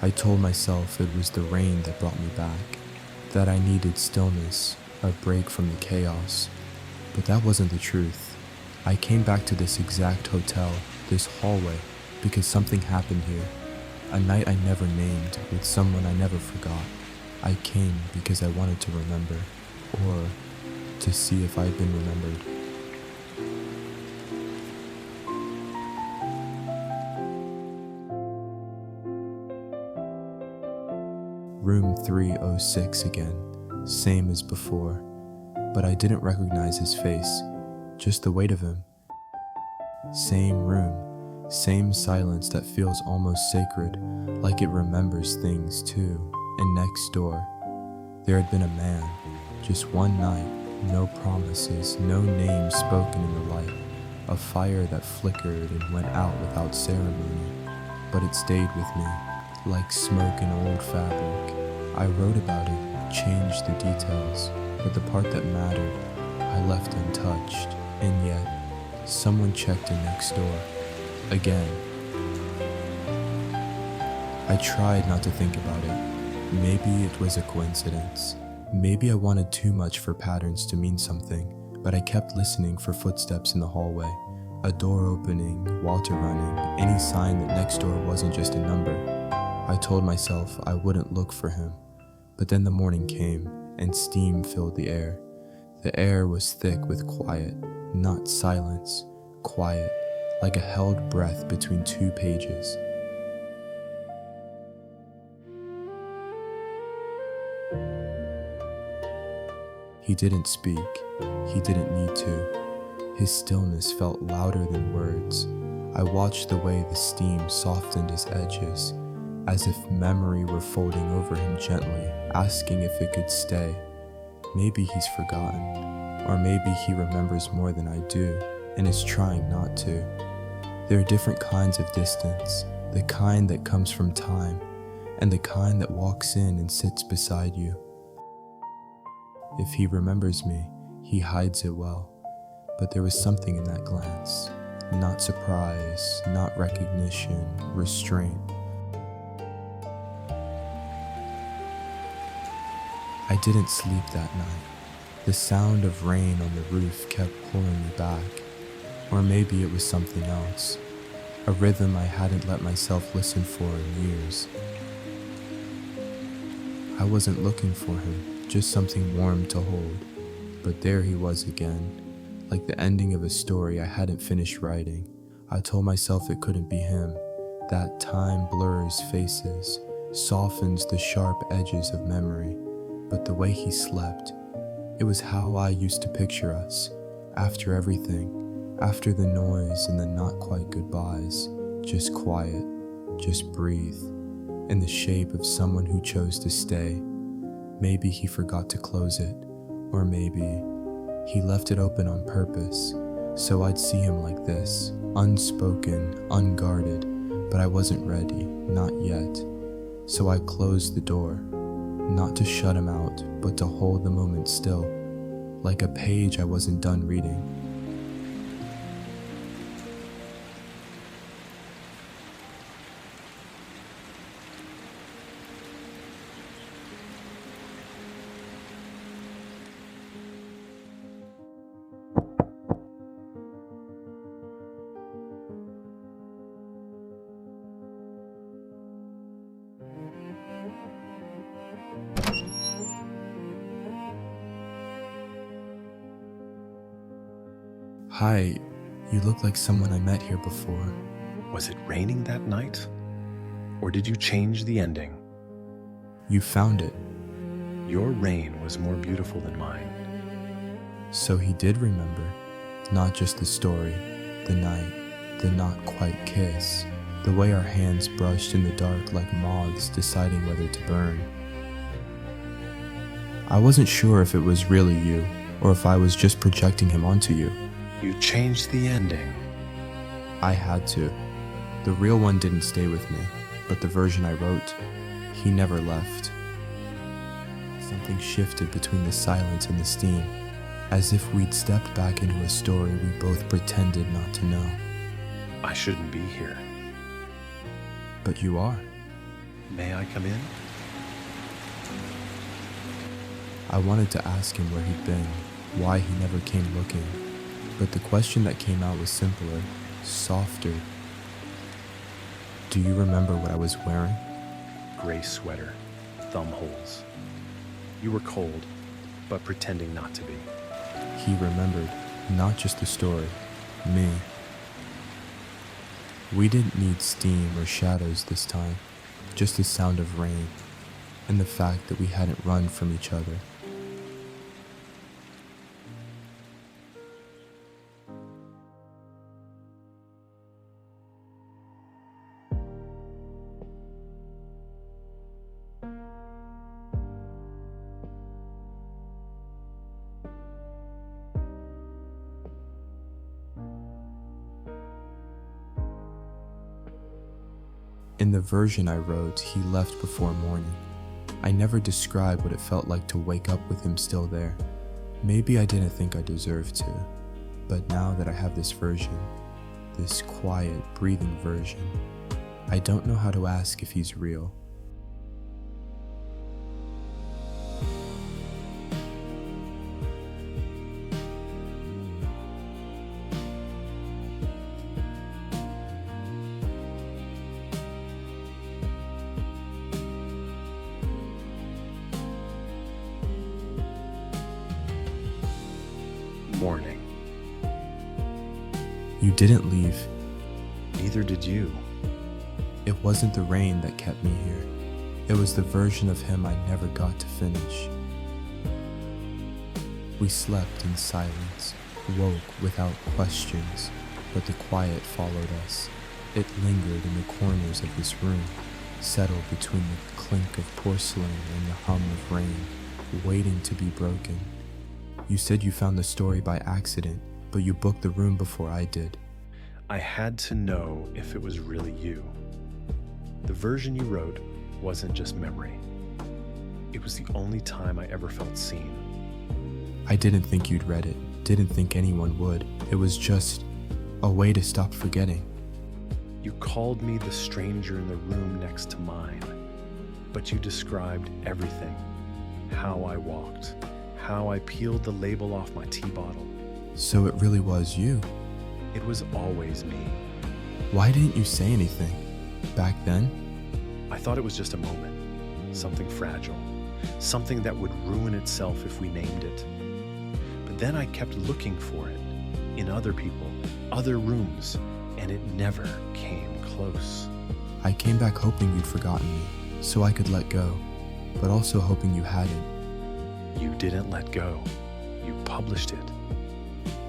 I told myself it was the rain that brought me back, that I needed stillness, a break from the chaos. But that wasn't the truth. I came back to this exact hotel, this hallway, because something happened here. A night I never named, with someone I never forgot. I came because I wanted to remember, or to see if I'd been remembered. Room 306 again, same as before, but I didn't recognize his face, just the weight of him. Same room, same silence that feels almost sacred, like it remembers things too. And next door, there had been a man, just one night, no promises, no names spoken in the light, a fire that flickered and went out without ceremony, but it stayed with me, like smoke in old fabric. I wrote about it, changed the details, but the part that mattered, I left untouched, and yet, someone checked in next door, again. I tried not to think about it. Maybe it was a coincidence. Maybe I wanted too much for patterns to mean something, but I kept listening for footsteps in the hallway, a door opening, Walter running, any sign that next door wasn't just a number. I told myself I wouldn't look for him, but then the morning came and steam filled the air. The air was thick with quiet, not silence, quiet, like a held breath between two pages. He didn't speak. He didn't need to. His stillness felt louder than words. I watched the way the steam softened his edges, as if memory were folding over him gently, asking if it could stay. Maybe he's forgotten, or maybe he remembers more than I do, and is trying not to. There are different kinds of distance, the kind that comes from time, and the kind that walks in and sits beside you. If he remembers me, he hides it well, but there was something in that glance, not surprise, not recognition, restraint. I didn't sleep that night. The sound of rain on the roof kept pulling me back, or maybe it was something else, a rhythm I hadn't let myself listen for in years. I wasn't looking for him, just something warm to hold, but there he was again, like the ending of a story I hadn't finished writing. I told myself it couldn't be him, that time blurs faces, softens the sharp edges of memory, but the way he slept, it was how I used to picture us, after everything, after the noise and the not quite goodbyes, just quiet, just breathe, in the shape of someone who chose to stay. Maybe he forgot to close it, or maybe he left it open on purpose, so I'd see him like this, unspoken, unguarded, but I wasn't ready, not yet. So I closed the door, not to shut him out, but to hold the moment still, like a page I wasn't done reading. Hi, you look like someone I met here before. Was it raining that night? Or did you change the ending? You found it. Your rain was more beautiful than mine. So he did remember, not just the story, the night, the not quite kiss, the way our hands brushed in the dark like moths deciding whether to burn. I wasn't sure if it was really you, or if I was just projecting him onto you. You changed the ending. I had to. The real one didn't stay with me, but the version I wrote, he never left. Something shifted between the silence and the steam, as if we'd stepped back into a story we both pretended not to know. I shouldn't be here. But you are. May I come in? I wanted to ask him where he'd been, why he never came looking, but the question that came out was simpler, softer. Do you remember what I was wearing? Gray sweater, thumb holes. You were cold, but pretending not to be. He remembered, not just the story, me. We didn't need steam or shadows this time, just the sound of rain, and the fact that we hadn't run from each other. In the version I wrote, he left before morning. I never described what it felt like to wake up with him still there. Maybe I didn't think I deserved to, but now that I have this version, this quiet, breathing version, I don't know how to ask if he's real. Morning. You didn't leave. Neither did you. It wasn't the rain that kept me here. It was the version of him I never got to finish. We slept in silence, woke without questions, but the quiet followed us. It lingered in the corners of this room, settled between the clink of porcelain and the hum of rain, waiting to be broken. You said you found the story by accident, but you booked the room before I did. I had to know if it was really you. The version you wrote wasn't just memory. It was the only time I ever felt seen. I didn't think you'd read it, didn't think anyone would. It was just a way to stop forgetting. You called me the stranger in the room next to mine, but you described everything. How I walked, how I peeled the label off my tea bottle. So it really was you. It was always me. Why didn't you say anything? Back then? I thought it was just a moment, something fragile, something that would ruin itself if we named it. But then I kept looking for it, in other people, other rooms, and it never came close. I came back hoping you'd forgotten me, so I could let go, but also hoping you hadn't. You didn't let go. You published it.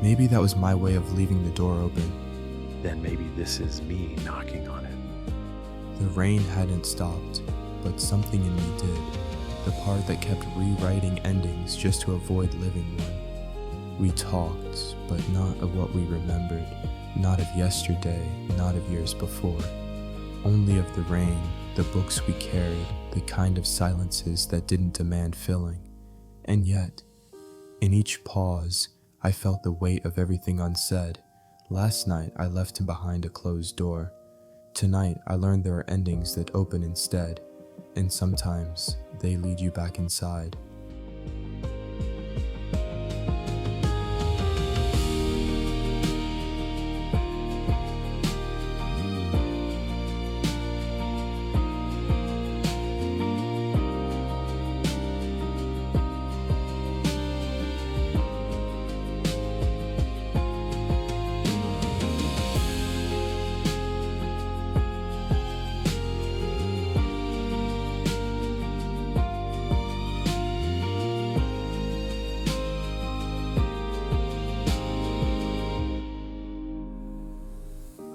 Maybe that was my way of leaving the door open. Then maybe this is me knocking on it. The rain hadn't stopped, but something in me did. The part that kept rewriting endings just to avoid living one. We talked, but not of what we remembered, not of yesterday, not of years before. Only of the rain, the books we carried, the kind of silences that didn't demand filling. And yet, in each pause, I felt the weight of everything unsaid. Last night, I left him behind a closed door. Tonight, I learned there are endings that open instead, and sometimes they lead you back inside.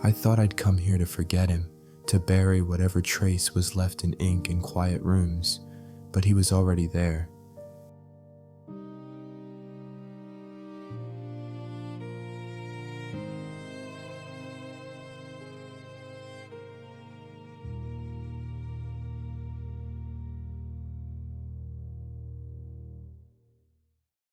I thought I'd come here to forget him, to bury whatever trace was left in ink in quiet rooms, but he was already there,